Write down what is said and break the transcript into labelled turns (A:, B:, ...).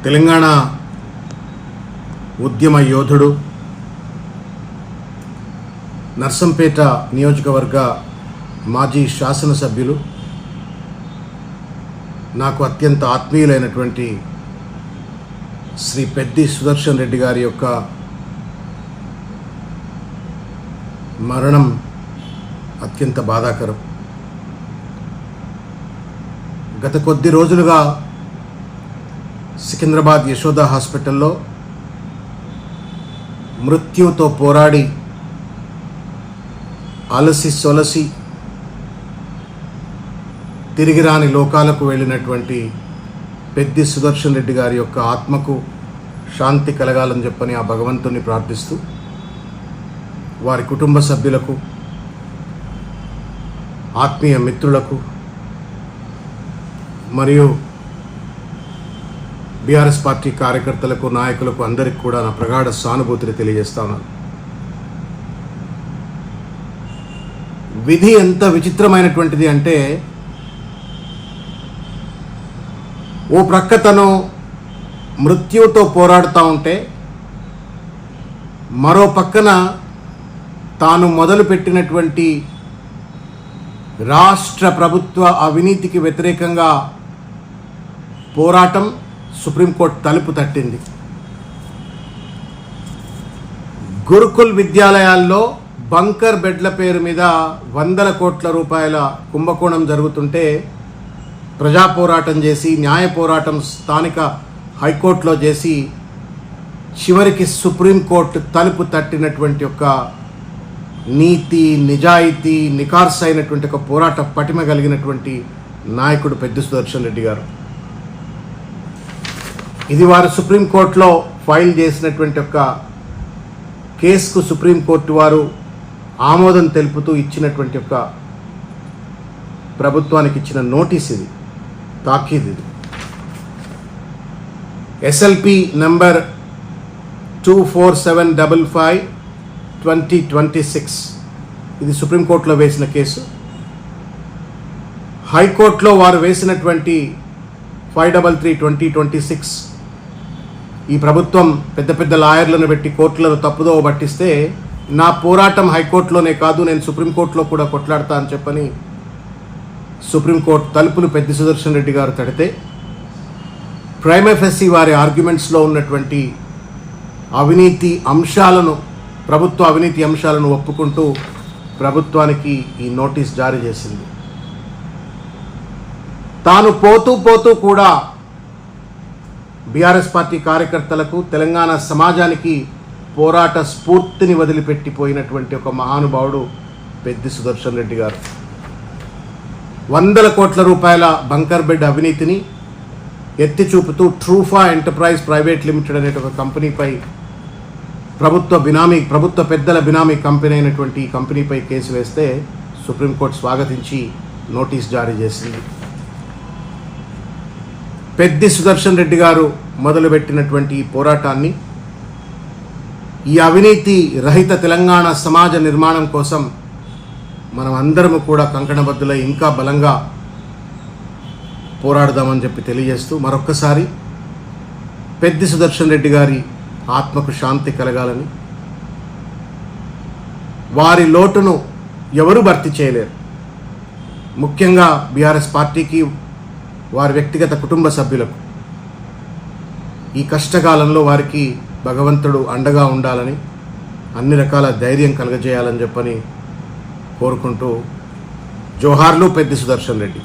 A: తెలంగాణ ఉద్యమ యోధుడు, నర్సంపేట నియోజకవర్గ మాజీ శాసనసభ్యులు, నాకు అత్యంత ఆత్మీయులైనటువంటి శ్రీ పెద్ది సుదర్శన్ రెడ్డి గారి యొక్క మరణం అత్యంత బాధాకరం. గత కొద్ది రోజులుగా సికింద్రాబాద్ యశోద హాస్పిటల్లో మృత్యుతో పోరాడి అలసి సొలసి తిరిగి రాని లోకాలకు వెళ్ళినటువంటి పెద్ది సుదర్శన్ రెడ్డి గారి యొక్క ఆత్మకు శాంతి కలగాలని చెప్పని ఆ భగవంతుని ప్రార్థిస్తూ, వారి కుటుంబ సభ్యులకు, ఆత్మీయ మిత్రులకు మరియు బీఆర్ఎస్ పార్టీ కార్యకర్తలకు, నాయకులకు అందరికీ కూడా నా ప్రగాఢ సానుభూతిని తెలియజేస్తా ఉన్నాను. విధి ఎంత విచిత్రమైనటువంటిది అంటే, ఓ ప్రక్క తను మృత్యువుతో పోరాడుతూ ఉంటే, మరో పక్కన తాను మొదలుపెట్టినటువంటి రాష్ట్ర ప్రభుత్వ అవినీతికి వ్యతిరేకంగా పోరాటం సుప్రీంకోర్టు తలుపు తట్టింది. గురుకుల్ విద్యాలయాల్లో బంకర్ బెడ్ల పేరు మీద 100 కోట్ల రూపాయల కుంభకోణం జరుగుతుంటే ప్రజా పోరాటం చేసి, న్యాయ పోరాటం స్థానిక హైకోర్టులో చేసి, చివరికి సుప్రీంకోర్టు తలుపు తట్టినటువంటి ఒక నీతి, నిజాయితీ, నికార్స్ అయినటువంటి ఒక పోరాట పటిమ కలిగినటువంటి నాయకుడు పెద్ది సుదర్శన్ రెడ్డి గారు. ఇది వారు సుప్రీంకోర్టులో ఫైల్ చేసినటువంటి ఒక కేసుకు సుప్రీంకోర్టు వారు ఆమోదం తెలుపుతూ ఇచ్చినటువంటి ఒక ప్రభుత్వానికి ఇచ్చిన నోటీస్, ఇది తాకీదు. ఇది ఎస్ఎల్పి నంబర్ 24755/2026. ఇది సుప్రీంకోర్టులో వేసిన కేసు. హైకోర్టులో వారు వేసినటువంటి 533/2026. ఈ ప్రభుత్వం పెద్ద పెద్ద లాయర్లను పెట్టి కోర్టులను తప్పుదోవ పట్టిస్తే, నా పోరాటం హైకోర్టులోనే కాదు, నేను సుప్రీంకోర్టులో కూడా కొట్లాడతా అని చెప్పని సుప్రీంకోర్టు తలుపులు పెద్ది సుదర్శన్ రెడ్డి గారు తడితే, ప్రైమా ఫెసి వారి ఆర్గ్యుమెంట్స్లో ఉన్నటువంటి అవినీతి అంశాలను, ప్రభుత్వ అవినీతి అంశాలను ఒప్పుకుంటూ ప్రభుత్వానికి ఈ నోటీస్ జారీ చేసింది. తాను పోతూ కూడా బీఆర్ఎస్ పార్టీ కార్యకర్తలకు, తెలంగాణ సమాజానికి పోరాట స్ఫూర్తిని వదిలిపెట్టిపోయినటువంటి ఒక మహానుభావుడు పెద్ది సుదర్శన్ రెడ్డి గారు. 100 కోట్ల రూపాయల బంకర్ బెడ్ అవినీతిని ఎత్తి చూపుతూ ట్రూఫా ఎంటర్ప్రైజ్ ప్రైవేట్ లిమిటెడ్ అనే ఒక కంపెనీపై, ప్రభుత్వ పెద్దల బినామీ కంపెనీ అయినటువంటి ఈ కంపెనీపై కేసు వేస్తే సుప్రీంకోర్టు స్వాగతించి నోటీస్ జారీ చేసింది. పెద్ది సుదర్శన్ రెడ్డి గారు మొదలుపెట్టినటువంటి ఈ పోరాటాన్ని, ఈ అవినీతి రహిత తెలంగాణ సమాజ నిర్మాణం కోసం మనం అందరము కూడా కంకణబద్దులై ఇంకా బలంగా పోరాడదామని చెప్పి తెలియజేస్తూ, మరొక్కసారి పెద్ది సుదర్శన్ రెడ్డి గారి ఆత్మకు శాంతి కలగాలని, వారి లోటును ఎవరు భర్తీ చేయలేరు. ముఖ్యంగా బీఆర్ఎస్ పార్టీకి, వారి వ్యక్తిగత కుటుంబ సభ్యులకు ఈ కష్టకాలంలో వారికి భగవంతుడు అండగా ఉండాలని, అన్ని రకాల ధైర్యం కలగజేయాలని చెప్పని కోరుకుంటూ, జోహార్లు పెద్ది సుదర్శన్ రెడ్డి.